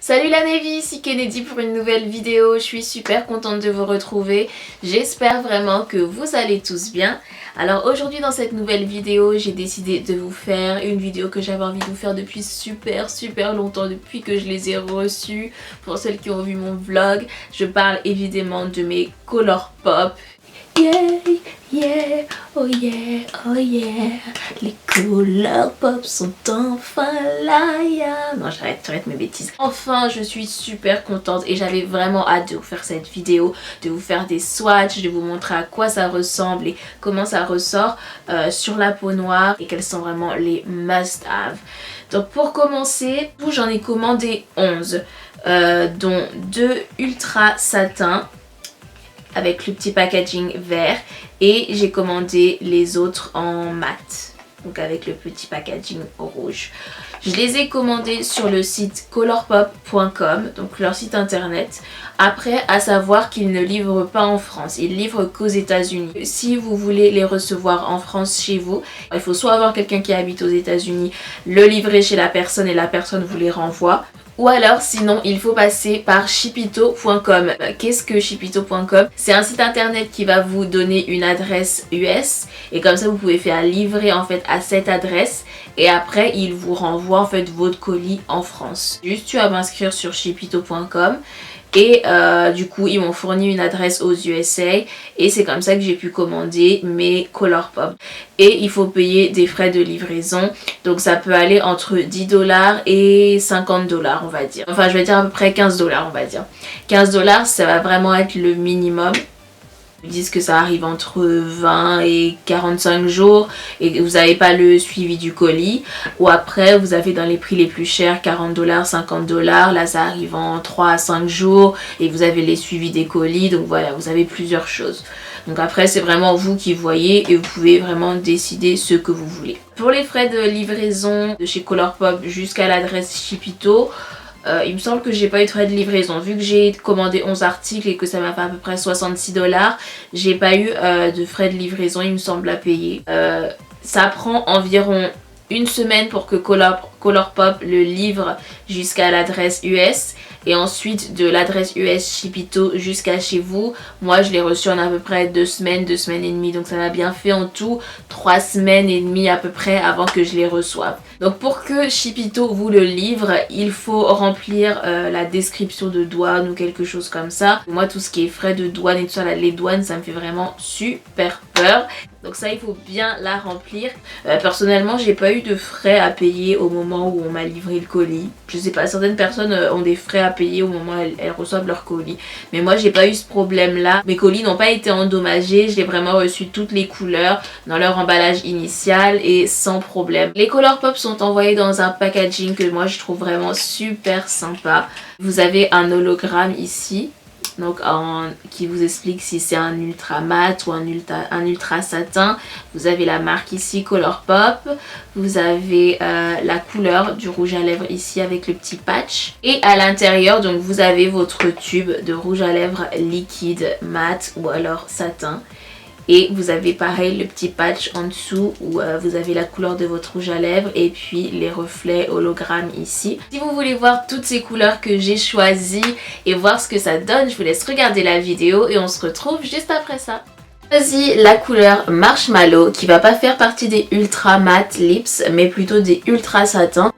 Salut la Navy, ici Kennedy pour une nouvelle vidéo. Je suis super contente de vous retrouver. J'espère vraiment que vous allez tous bien. Alors aujourd'hui dans cette nouvelle vidéo, j'ai décidé de vous faire une vidéo que j'avais envie de vous faire depuis super longtemps, depuis que je les ai reçus. Pour celles qui ont vu mon vlog, je parle évidemment de mes Colourpop. Yeah, oh yeah, oh yeah. Les Colourpop sont enfin là, yeah. Non, j'arrête mes bêtises. Enfin, je suis super contente et j'avais vraiment hâte de vous faire cette vidéo, de vous faire des swatchs, de vous montrer à quoi ça ressemble et comment ça ressort sur la peau noire et quels sont vraiment les must-have. Donc pour commencer, j'en ai commandé 11, dont 2 ultra satin avec le petit packaging vert et j'ai commandé les autres en mat, donc avec le petit packaging rouge. Je les ai commandés sur le site colourpop.com, donc leur site internet. Après, à savoir qu'ils ne livrent pas en France, ils livrent qu'aux États-Unis. Si vous voulez les recevoir en France chez vous, il faut soit avoir quelqu'un qui habite aux États-Unis, le livrer chez la personne et la personne vous les renvoie. Ou alors sinon il faut passer par shipito.com. Qu'est-ce que shipito.com? C'est un site internet qui va vous donner une adresse US et comme ça vous pouvez faire livrer en fait à cette adresse et après il vous renvoie en fait votre colis en France. Juste tu vas m'inscrire sur shipito.com et du coup ils m'ont fourni une adresse aux USA et c'est comme ça que j'ai pu commander mes Colourpop. Et il faut payer des frais de livraison, donc ça peut aller entre 10$ et 50$ on va dire. Enfin je vais dire à peu près 15$ on va dire. 15$ ça va vraiment être le minimum. Ils disent que ça arrive entre 20 et 45 jours et que vous n'avez pas le suivi du colis. Ou après vous avez dans les prix les plus chers 40$, 50$. Là ça arrive en 3 à 5 jours et vous avez les suivis des colis. Donc voilà, vous avez plusieurs choses. Donc après c'est vraiment vous qui voyez et vous pouvez vraiment décider ce que vous voulez. Pour les frais de livraison de chez Colourpop jusqu'à l'adresse Shipito, il me semble que j'ai pas eu de frais de livraison. Vu que j'ai commandé 11 articles et que ça m'a fait à peu près 66$, j'ai pas eu de frais de livraison, il me semble, à payer. Ça prend environ une semaine pour que Colourpop le livre jusqu'à l'adresse US. Et ensuite de l'adresse US Shipito jusqu'à chez vous, moi je l'ai reçu en à peu près 2 semaines, 2 semaines et demie. Donc ça m'a bien fait en tout 3 semaines et demie à peu près avant que je les reçoive. Donc pour que Shipito vous le livre, il faut remplir la description de douane ou quelque chose comme ça. Moi tout ce qui est frais de douane et tout ça, les douanes, ça me fait vraiment super peur. Donc ça il faut bien la remplir. Personnellement j'ai pas eu de frais à payer au moment où on m'a livré le colis. Je sais pas, certaines personnes ont des frais à payer au moment où elles reçoivent leur colis. Mais moi j'ai pas eu ce problème là. Mes colis n'ont pas été endommagés. Je l'ai vraiment reçu toutes les couleurs dans leur emballage initial et sans problème. Les Colourpop sont envoyés dans un packaging que moi je trouve vraiment super sympa. Vous avez un hologramme ici. Donc qui vous explique si c'est un ultra mat ou un ultra satin. Vous avez la marque ici Colourpop. Vous avez la couleur du rouge à lèvres ici avec le petit patch. Et à l'intérieur donc vous avez votre tube de rouge à lèvres liquide mat ou alors satin. Et vous avez pareil le petit patch en dessous où vous avez la couleur de votre rouge à lèvres et puis les reflets hologrammes ici. Si vous voulez voir toutes ces couleurs que j'ai choisies et voir ce que ça donne, je vous laisse regarder la vidéo et on se retrouve juste après ça. J'ai choisi la couleur Marshmallow qui va pas faire partie des ultra matte lips mais plutôt des ultra satin.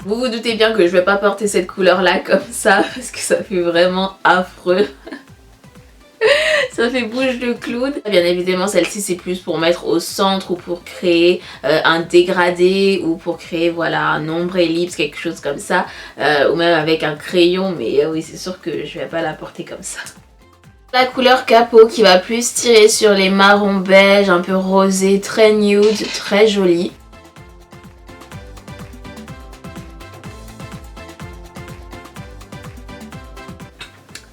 Vous vous doutez bien que je vais pas porter cette couleur là comme ça parce que ça fait vraiment affreux. Ça fait bouche de clown. Bien évidemment celle-ci c'est plus pour mettre au centre ou pour créer un dégradé ou pour créer voilà un ombre ellipse, quelque chose comme ça. Ou même avec un crayon, mais oui c'est sûr que je vais pas la porter comme ça. La couleur capot qui va plus tirer sur les marrons beige, un peu rosé, très nude, très jolie.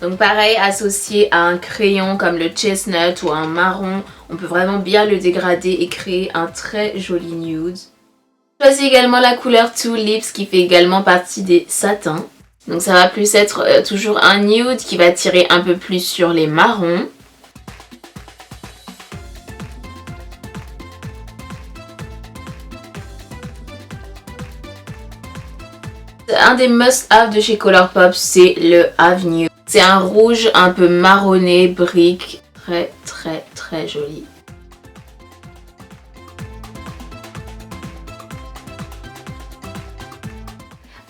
Donc pareil, associé à un crayon comme le chestnut ou un marron, on peut vraiment bien le dégrader et créer un très joli nude. J'ai choisi également la couleur Two Lips qui fait également partie des satins. Donc ça va plus être toujours un nude qui va tirer un peu plus sur les marrons. Un des must-have de chez Colourpop, c'est le Avenue. C'est un rouge un peu marronné, brique, très très très joli.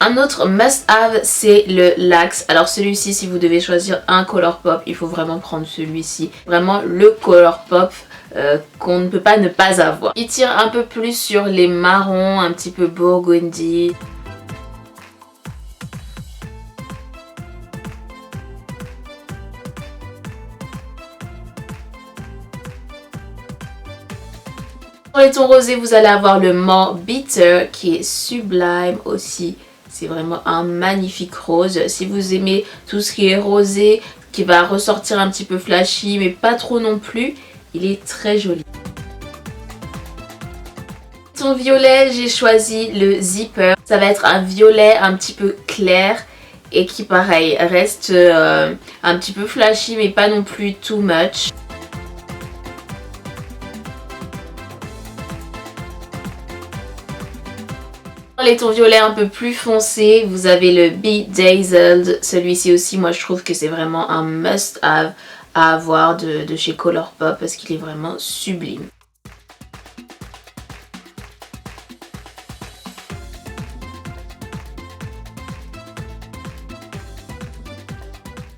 Un autre must-have, c'est le Lax. Alors celui-ci, si vous devez choisir un Colourpop, il faut vraiment prendre celui-ci. Vraiment le Colourpop qu'on ne peut pas ne pas avoir. Il tire un peu plus sur les marrons, un petit peu burgundy. Pour les tons rosés, vous allez avoir le More Bitter qui est sublime aussi. C'est vraiment un magnifique rose. Si vous aimez tout ce qui est rosé, qui va ressortir un petit peu flashy, mais pas trop non plus, il est très joli. Ton violet, j'ai choisi le Zipper. Ça va être un violet un petit peu clair et qui, pareil, reste un petit peu flashy, mais pas non plus too much. Les tons violets un peu plus foncés, vous avez le Bedazzled. Celui-ci aussi, moi je trouve que c'est vraiment un must-have à avoir de chez Colourpop parce qu'il est vraiment sublime.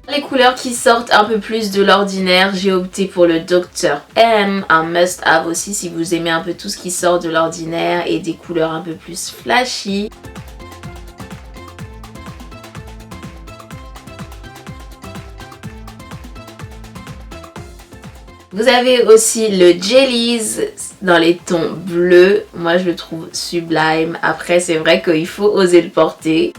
Les couleurs qui sortent un peu plus de l'ordinaire, j'ai opté pour le Dr. M, un must-have aussi si vous aimez un peu tout ce qui sort de l'ordinaire et des couleurs un peu plus flashy. Vous avez aussi le Jellies dans les tons bleus, moi je le trouve sublime. Après c'est vrai qu'il faut oser le porter.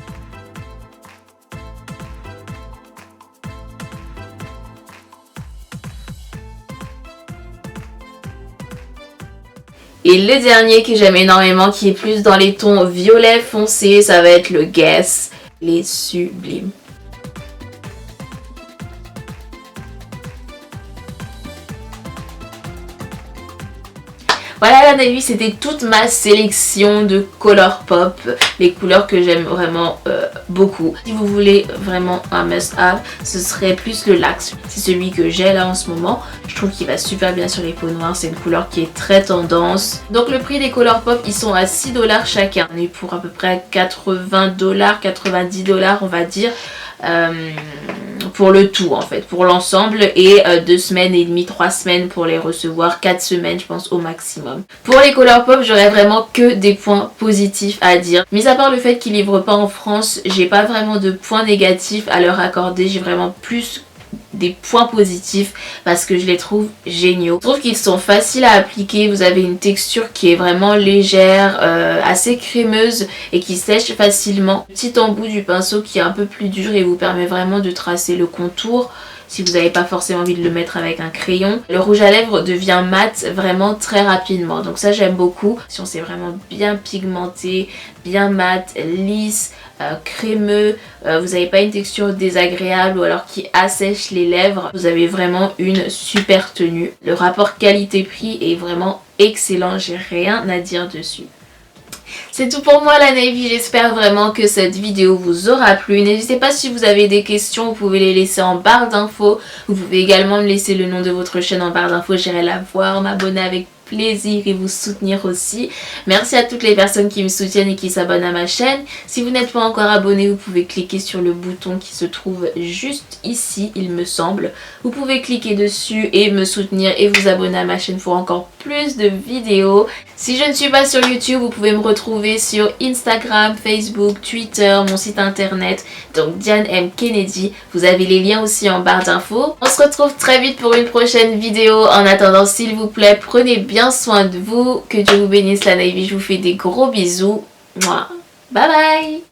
Et le dernier que j'aime énormément, qui est plus dans les tons violet foncé, ça va être le Guess. Il est sublime. Voilà la Navy, c'était toute ma sélection de Colourpop, les couleurs que j'aime vraiment beaucoup. Si vous voulez vraiment un must-have, ce serait plus le Lax. C'est celui que j'ai là en ce moment. Je trouve qu'il va super bien sur les peaux noires, c'est une couleur qui est très tendance. Donc le prix des Colourpop, ils sont à 6 $ chacun. On est pour à peu près 80 $, 90 $ on va dire. Pour le tout en fait, pour l'ensemble, et 2 semaines et demie, 3 semaines pour les recevoir, 4 semaines je pense au maximum. Pour les Colourpop, j'aurais vraiment que des points positifs à dire. Mis à part le fait qu'ils livrent pas en France, j'ai pas vraiment de points négatifs à leur accorder, j'ai vraiment plus des points positifs parce que je les trouve géniaux. Je trouve qu'ils sont faciles à appliquer, vous avez une texture qui est vraiment légère, assez crémeuse et qui sèche facilement. Le petit embout du pinceau qui est un peu plus dur et vous permet vraiment de tracer le contour si vous n'avez pas forcément envie de le mettre avec un crayon. Le rouge à lèvres devient mat vraiment très rapidement, donc ça j'aime beaucoup. Si on s'est vraiment bien pigmenté, bien mat, lisse, crémeux, vous n'avez pas une texture désagréable ou alors qui assèche les lèvres, vous avez vraiment une super tenue. Le rapport qualité-prix est vraiment excellent, j'ai rien à dire dessus. C'est tout pour moi la Navy, j'espère vraiment que cette vidéo vous aura plu. N'hésitez pas, si vous avez des questions, vous pouvez les laisser en barre d'infos. Vous pouvez également me laisser le nom de votre chaîne en barre d'infos, j'irai la voir, m'abonner avec plaisir et vous soutenir aussi. Merci à toutes les personnes qui me soutiennent et qui s'abonnent à ma chaîne. Si vous n'êtes pas encore abonné, vous pouvez cliquer sur le bouton qui se trouve juste ici, il me semble. Vous pouvez cliquer dessus et me soutenir et vous abonner à ma chaîne pour encore plus de vidéos. Si je ne suis pas sur YouTube, vous pouvez me retrouver sur Instagram, Facebook, Twitter, mon site internet, donc Diane M Kennedy. Vous avez les liens aussi en barre d'infos. On se retrouve très vite pour une prochaine vidéo. En attendant, s'il vous plaît, prenez bien soin de vous. Que Dieu vous bénisse la Navy. Je vous fais des gros bisous. Mouah. Bye bye.